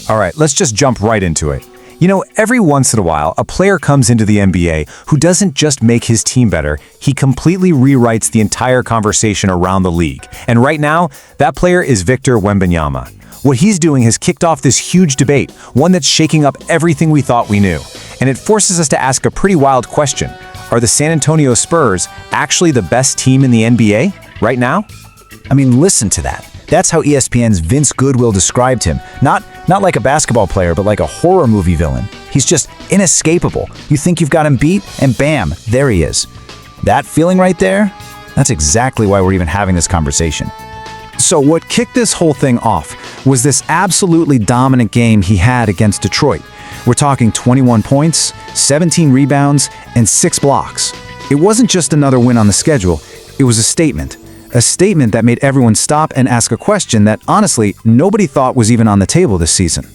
All right, let's just jump right into it. You know, every once in a while, a player comes into the NBA who doesn't just make his team better, he completely rewrites the entire conversation around the league. And right now, that player is Victor Wembanyama. What he's doing has kicked off this huge debate, one that's shaking up everything we thought we knew. And it forces us to ask a pretty wild question. Are the San Antonio Spurs actually the best team in the NBA right now? I mean, listen to that. That's how ESPN's Vince Goodwill described him. Not like a basketball player, but like a horror movie villain. He's just inescapable. You think you've got him beat, and bam, there he is. That feeling right there, that's exactly why we're even having this conversation. So what kicked this whole thing off was this absolutely dominant game he had against Detroit. We're talking 21 points, 17 rebounds, and 6 blocks. It wasn't just another win on the schedule, it was a statement. A statement that made everyone stop and ask a question that, honestly, nobody thought was even on the table this season.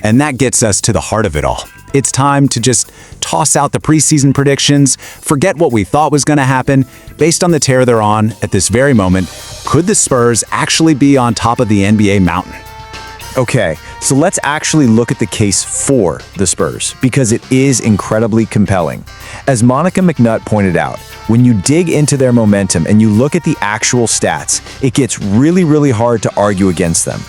And that gets us to the heart of it all. It's time to just toss out the preseason predictions, forget what we thought was going to happen. Based on the tear they're on at this very moment, could the Spurs actually be on top of the NBA mountain? Okay, so let's actually look at the case for the Spurs, because it is incredibly compelling. As Monica McNutt pointed out, when you dig into their momentum and you look at the actual stats, it gets really, really hard to argue against them.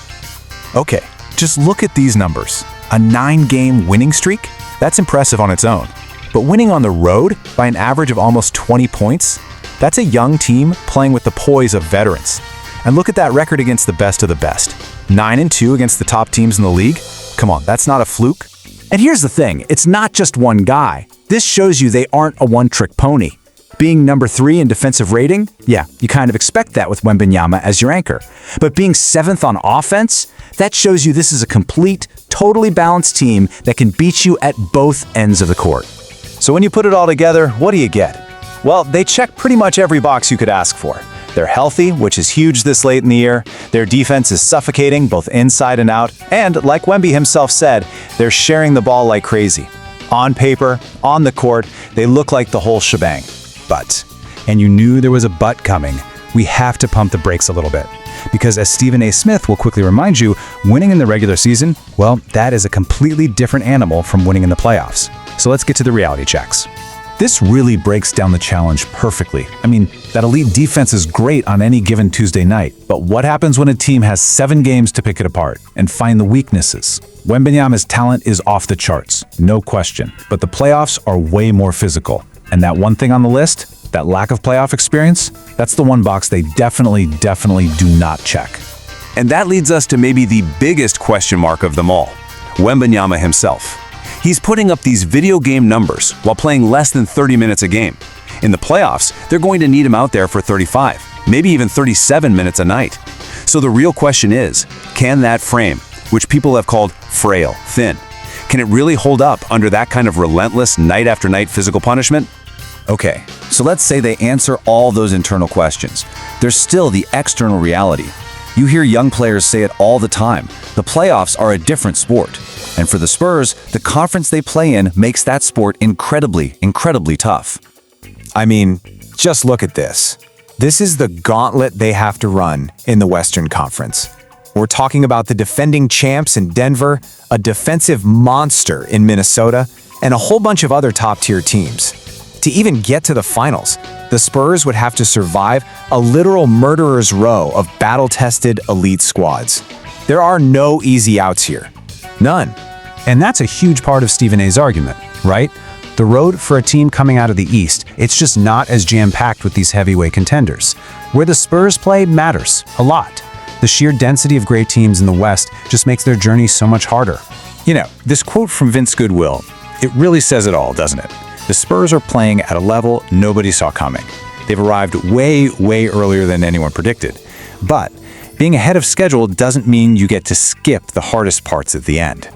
Okay, just look at these numbers. A 9-game winning streak? That's impressive on its own. But winning on the road by an average of almost 20 points? That's a young team playing with the poise of veterans. And look at that record against the best of the best. 9-2 against the top teams in the league? Come on, that's not a fluke. And here's the thing, it's not just one guy. This shows you they aren't a one-trick pony. Being number 3 in defensive rating? Yeah, you kind of expect that with Wembanyama as your anchor. But being 7th on offense? That shows you this is a complete, totally balanced team that can beat you at both ends of the court. So when you put it all together, what do you get? Well, they check pretty much every box you could ask for. They're healthy, which is huge this late in the year. Their defense is suffocating, both inside and out. And like Wemby himself said, they're sharing the ball like crazy. On paper, on the court, they look like the whole shebang. But, and you knew there was a but coming, we have to pump the brakes a little bit. Because as Stephen A. Smith will quickly remind you, winning in the regular season, well, that is a completely different animal from winning in the playoffs. So let's get to the reality checks. This really breaks down the challenge perfectly. I mean, that elite defense is great on any given Tuesday night, but what happens when a team has 7 games to pick it apart and find the weaknesses? Wembanyama's talent is off the charts, no question, but the playoffs are way more physical. And that one thing on the list, that lack of playoff experience, that's the one box they definitely do not check. And that leads us to maybe the biggest question mark of them all, Wembanyama himself. He's putting up these video game numbers while playing less than 30 minutes a game. In the playoffs, they're going to need him out there for 35, maybe even 37 minutes a night. So the real question is, can that frame, which people have called frail, thin, can it really hold up under that kind of relentless night after night physical punishment? Okay, so let's say they answer all those internal questions. There's still the external reality. You hear young players say it all the time. The playoffs are a different sport. And for the Spurs, the conference they play in makes that sport incredibly tough. I mean, just look at this. This is the gauntlet they have to run in the Western Conference. We're talking about the defending champs in Denver, a defensive monster in Minnesota, and a whole bunch of other top-tier teams. To even get to the finals, the Spurs would have to survive a literal murderer's row of battle-tested elite squads. There are no easy outs here. None. And that's a huge part of Stephen A's argument, right? The road for a team coming out of the East, it's just not as jam-packed with these heavyweight contenders. Where the Spurs play matters a lot. The sheer density of great teams in the West just makes their journey so much harder. You know, this quote from Vince Goodwill, it really says it all, doesn't it? The Spurs are playing at a level nobody saw coming. They've arrived way earlier than anyone predicted. But being ahead of schedule doesn't mean you get to skip the hardest parts at the end.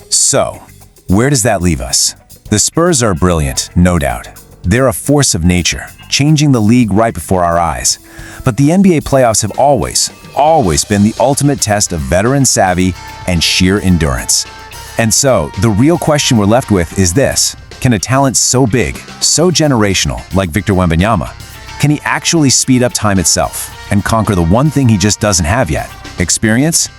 So, where does that leave us? The Spurs are brilliant, no doubt. They're a force of nature, changing the league right before our eyes. But the NBA playoffs have always been the ultimate test of veteran savvy and sheer endurance. And so, the real question we're left with is this. Can a talent so big, so generational, like Victor Wembanyama, can he actually speed up time itself and conquer the one thing he just doesn't have yet? Experience?